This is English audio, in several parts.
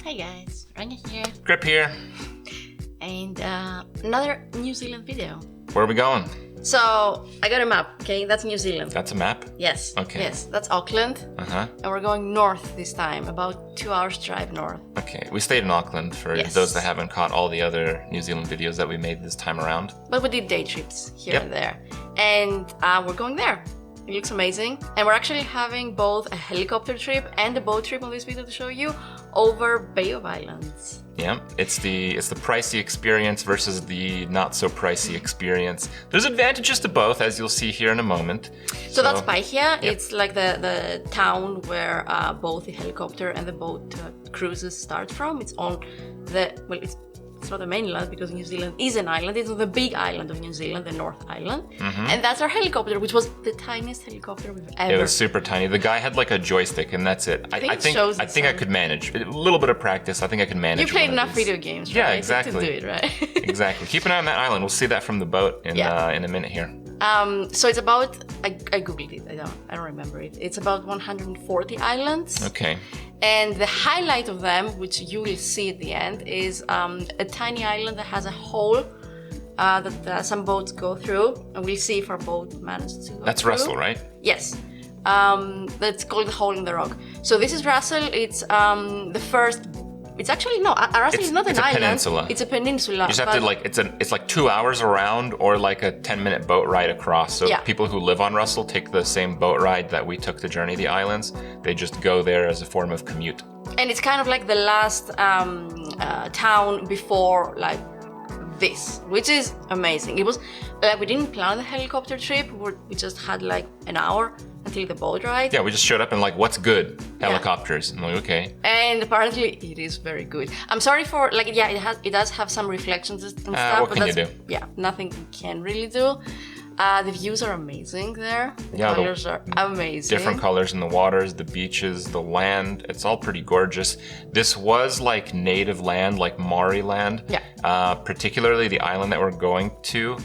Hi guys, Rania here, Kripp here. and another New Zealand video. Where are we going? So, I got a map, okay? That's New Zealand. That's a map? Yes. Okay. Yes, that's Auckland. Uh-huh. And we're going north this time, about 2 hours drive north. Okay, we stayed in Auckland for those that haven't caught all the other New Zealand videos that we made this time around. But we did day trips here and there. And we're going there. It looks amazing. And we're actually having both a helicopter trip and a boat trip on this video to show you over Bay of Islands. Yeah, it's the pricey experience versus the not so pricey experience. There's advantages to both, as you'll see here in a moment. So that's Paihia. Yep. It's like the town where both the helicopter and the boat cruises start from. It's on the, well, it's not the mainland because New Zealand is an island. It's on the big island of New Zealand, the North Island. Mm-hmm. And that's our helicopter, which was the tiniest helicopter we've ever. It was super tiny. The guy had like a joystick and that's it. I think I could manage. A little bit of practice, I think I could manage. You played enough video games, right? Yeah, exactly. To do it, right? Exactly. Keep an eye on that island. We'll see that from the boat in a minute here. So it's about, I googled it, I don't remember it. It's about 140 islands. Okay. And the highlight of them, which you will see at the end, is a tiny island that has a hole that some boats go through. And we'll see if our boat manages to go That's through. Russell, right? Yes. That's called the Hole in the Rock. So this is Russell. It's the first. It's actually no. Russell is not an island. Peninsula. It's a peninsula. You just have to like it's like 2 hours around or like a 10-minute boat ride across. So people who live on Russell take the same boat ride that we took to journey the islands. They just go there as a form of commute. And it's kind of like the last town before like this, which is amazing. It was like we didn't plan the helicopter trip. We just had like an hour until the boat ride. Yeah, we just showed up and like, what's good? Helicopters. And I'm like, okay. And apparently it is very good. I'm sorry for like, it does have some reflections and stuff. What can you do? Yeah, nothing you can really do. The views are amazing there. The colors are amazing. Different colors in the waters, the beaches, the land. It's all pretty gorgeous. This was like native land, like Maori land. Yeah. Particularly the island that we're going to.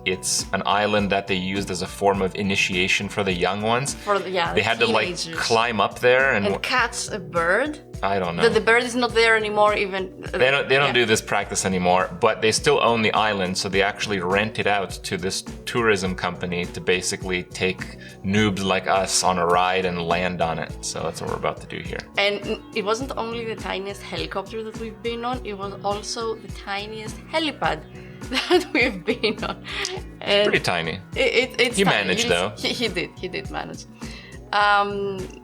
It's an island that they used as a form of initiation for the young ones. They had to like climb up there and catch a bird. I don't know. The bird is not there anymore. Even they don't do this practice anymore, but they still own the island, so they actually rent it out to this tourism company to basically take noobs like us on a ride and land on it. So that's what we're about to do here. And it wasn't only the tiniest helicopter that we've been on; it was also the tiniest helipad that we've been on. It's pretty tiny. It's he managed though. He did manage.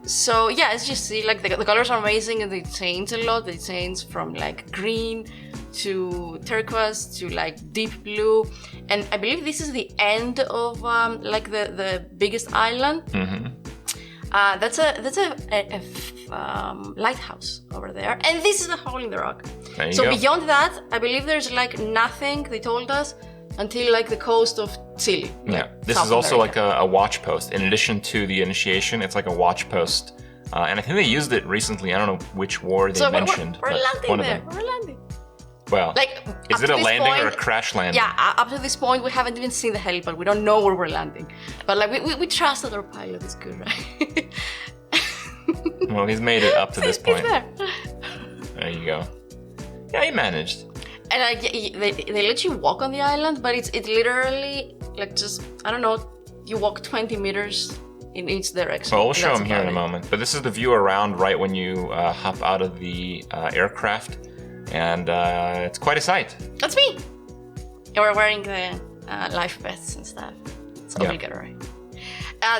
So yeah, as you see, like the colors are amazing and they change a lot. They change from like green to turquoise to like deep blue, and I believe this is the end of like the biggest island. Mm-hmm. That's a lighthouse over there, and this is the Hole in the Rock. So beyond that, I believe there's like nothing. They told us. Until like the coast of Chile. Yeah, this is also like a watch post. In addition to the initiation, it's like a watch post. And I think they used it recently. I don't know which war they mentioned. We're landing there. We're landing. Well, like, is it a landing or a crash landing? Yeah, up to this point, we haven't even seen the helipad. We don't know where we're landing. But like, we trust that our pilot is good, right? Well, he's made it up to this point. He's there. There you go. Yeah, he managed. And they let you walk on the island, but it's literally like just, I don't know, you walk 20 meters in each direction. Well, we'll show them here in a moment. But this is the view around right when you hop out of the aircraft. And it's quite a sight. That's me. And we're wearing the life vests and stuff. It's obligatory.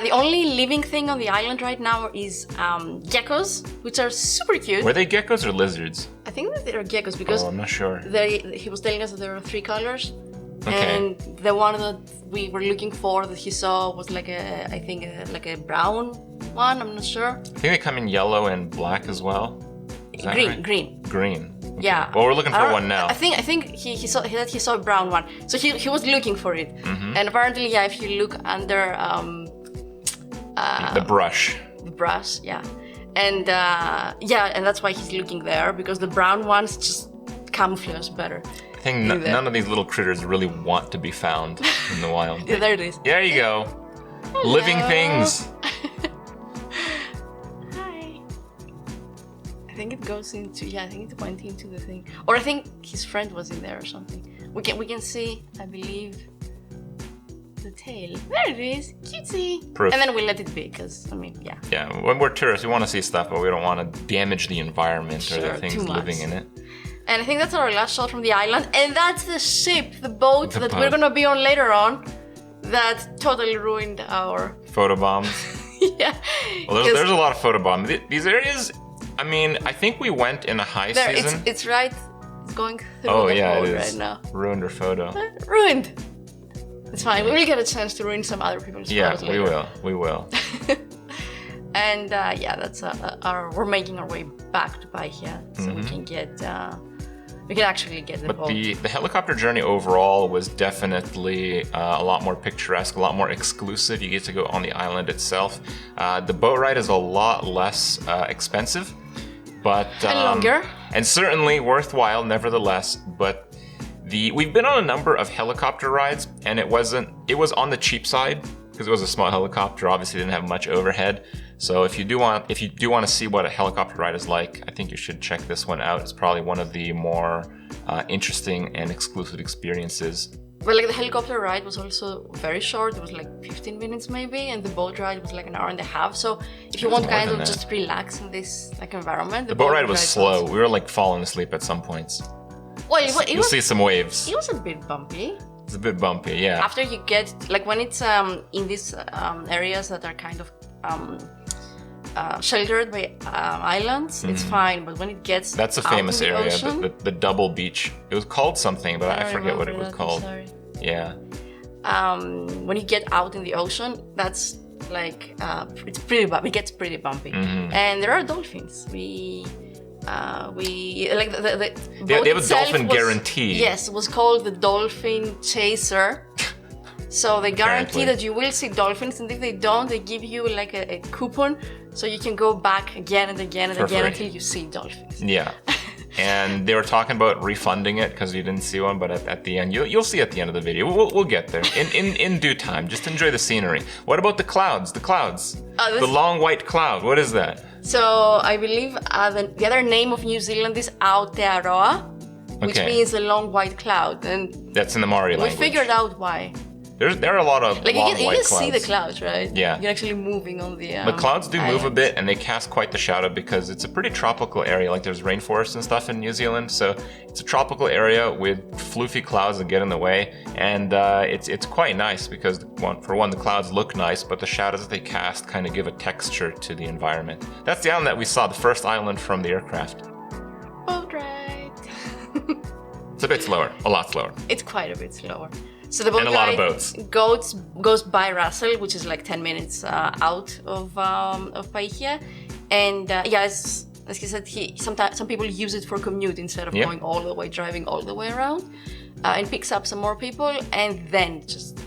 The only living thing on the island right now is geckos, which are super cute. Were they geckos or lizards? I think that they're geckos because I'm not sure. He was telling us that there are 3 colors. Okay. And the one that we were looking for that he saw was like like a brown one. I'm not sure. I think they come in yellow and black as well. Is that right? Green. Okay. Yeah. Well, we're looking for one now. I think he saw a brown one. So he was looking for it. Mm-hmm. And apparently, if you look under the brush. The brush, yeah. And and that's why he's looking there, because the brown ones just camouflage better. I think none of these little critters really want to be found in the wild. Yeah, there it is. There you go. Hello. Living things. Hi. I think it goes into, I think it went into the thing. Or I think his friend was in there or something. We can see, I believe, the tail. There it is, cutesy. Proof. And then we let it be, because, I mean, yeah. Yeah, when we're tourists, we want to see stuff, but we don't want to damage the environment or the Sure, things too much. living in it. And I think that's our last shot from the island. And that's the ship, the boat that we're going to be on later on, that totally ruined our... Photobombs. Yeah. Well, there's a lot of photobombs. These areas, I mean, I think we went in a high season. It's right. It's going through the boat right now. Ruined her photo. Ruined. It's fine. We will get a chance to ruin some other people's photos later. Yeah, we will. And that's we're making our way back to Paihia, so we can get we can actually get the boat. But the helicopter journey overall was definitely a lot more picturesque, a lot more exclusive. You get to go on the island itself. The boat ride is a lot less expensive, but and longer, and certainly worthwhile, nevertheless. But we've been on a number of helicopter rides, and it was on the cheap side because it was a small helicopter. Obviously, didn't have much overhead. So if you do want to see what a helicopter ride is like, I think you should check this one out. It's probably one of the more interesting and exclusive experiences. But like the helicopter ride was also very short. It was like 15 minutes maybe, and the boat ride was like an hour and a half. So if you want kind of just relax in this like environment, the boat ride was slow. We were like falling asleep at some points. Well, you'll see some waves. It was a bit bumpy. It's a bit bumpy, yeah. After you get like when it's in these areas that are kind of sheltered by islands, it's fine. But when it gets that's a famous area, ocean, the double beach. It was called something, but I forget what it was called. Sorry. Yeah. When you get out in the ocean, that's like it's pretty bumpy. It gets pretty bumpy, and there are dolphins. We like the they have a dolphin guarantee. Yes, it was called the Dolphin Chaser. So they guarantee that you will see dolphins, and if they don't, they give you like a coupon, so you can go back again and again and again until you see dolphins. Yeah, and they were talking about refunding it because you didn't see one, but at the end, you'll see at the end of the video. We'll get there in due time. Just enjoy the scenery. What about the clouds? The clouds. The long white cloud. What is that? So I believe the other name of New Zealand is Aotearoa, which means the long white cloud, and that's in the Maori language. We figured out why. There are a lot of like long you white can clouds. see the clouds, right? Yeah. You're actually moving on the The clouds do move a bit, and they cast quite the shadow because it's a pretty tropical area. Like there's rainforests and stuff in New Zealand, so it's a tropical area with floofy clouds that get in the way, and it's quite nice because for one, the clouds look nice, but the shadows that they cast kind of give a texture to the environment. That's the island that we saw, the first island from the aircraft. Boat ride. It's a bit slower, a lot slower. It's quite a bit slower. So the boat and a lot of boats. Goes by Russell, which is like 10 minutes out of Paihia, and as he said, sometimes some people use it for commute instead of going all the way, driving all the way around, and picks up some more people, and then just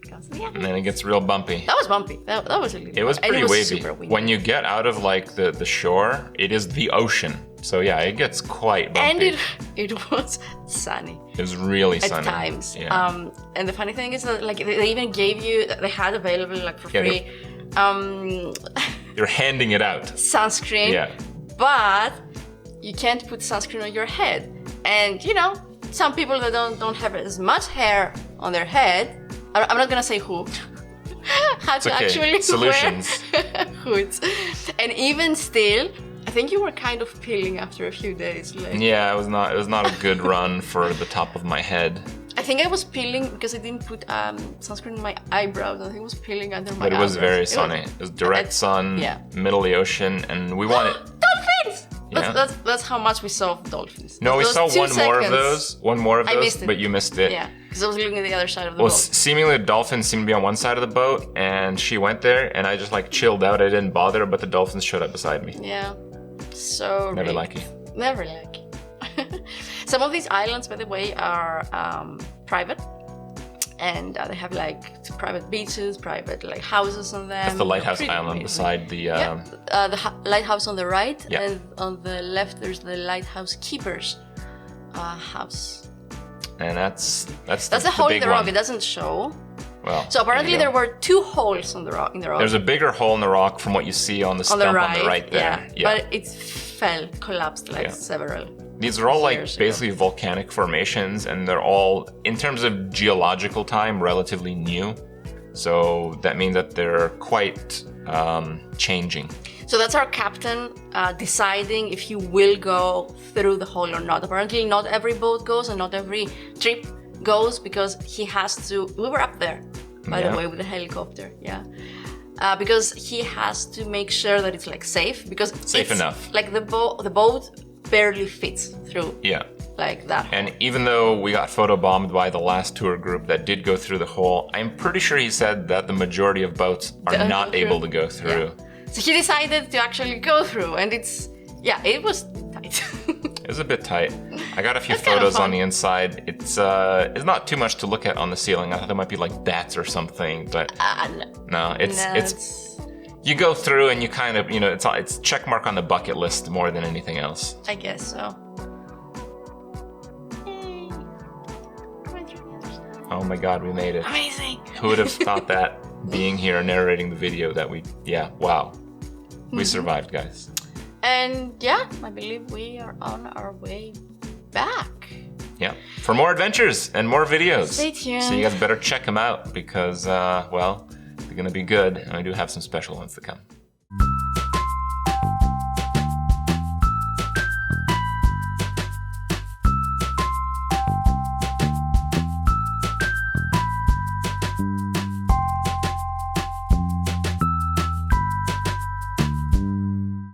goes. And then it gets real bumpy. That was bumpy. That was a little. It was pretty wavy. Super windy. When you get out of like the shore, it is the ocean. So yeah, it gets quite bumpy. And it was sunny. It was really sunny. At times. Yeah. And the funny thing is that like they even gave you, they had available like for free. You're handing it out. Sunscreen. Yeah. But you can't put sunscreen on your head. And some people that don't have as much hair on their head, I'm not gonna say who, had to actually Solutions. wear hoods. And even still, I think you were kind of peeling after a few days. Yeah, it was not a good run for the top of my head. I think I was peeling because I didn't put sunscreen on my eyebrows. I think it was peeling under my eyebrows. But it was very sunny. It was direct sun, middle of the ocean, and we wanted... Dolphins! Yeah. That's how much we saw of dolphins. No, we saw one more of those, I missed it. but you missed it. Yeah, because I was looking at the other side of the boat. Seemingly the dolphins seemed to be on one side of the boat, and she went there, and I just like chilled out. I didn't bother her, but the dolphins showed up beside me. Yeah. So never lucky. Never lucky. Some of these islands, by the way, are private, and they have like private beaches, private like houses on them. That's the lighthouse island beside the. Lighthouse on the right, and on the left there's the lighthouse keeper's house. And that's a hole in the rock. one. It doesn't show. Well, so apparently there were 2 holes in the rock. There's a bigger hole in the rock from what you see on the stump on the right there. Yeah. But it fell, collapsed like several. These are all like basically volcanic formations, and they're all, in terms of geological time, relatively new. So that means that they're quite changing. So that's our captain deciding if he will go through the hole or not. Apparently not every boat goes and not every trip goes, because he has to, we were up there, by the way, with the helicopter, because he has to make sure that it's like safe, because safe enough. Like the boat barely fits through. Like that. And even though we got photobombed by the last tour group that did go through the hole, I'm pretty sure he said that the majority of boats are not able to go through. So he decided to actually go through, and it was tight. It was a bit tight. I got a few photos on the inside. It's not too much to look at on the ceiling. I thought there might be like bats or something, but no, it's you go through and you kind of, it's check mark on the bucket list more than anything else. I guess so. Oh my God, we made it. Amazing. Who would have thought that, being here narrating the video, that wow. We survived, guys. And I believe we are on our way back. Yeah, for more adventures and more videos. Stay tuned. So you guys better check them out, because, they're gonna be good, and I do have some special ones to come.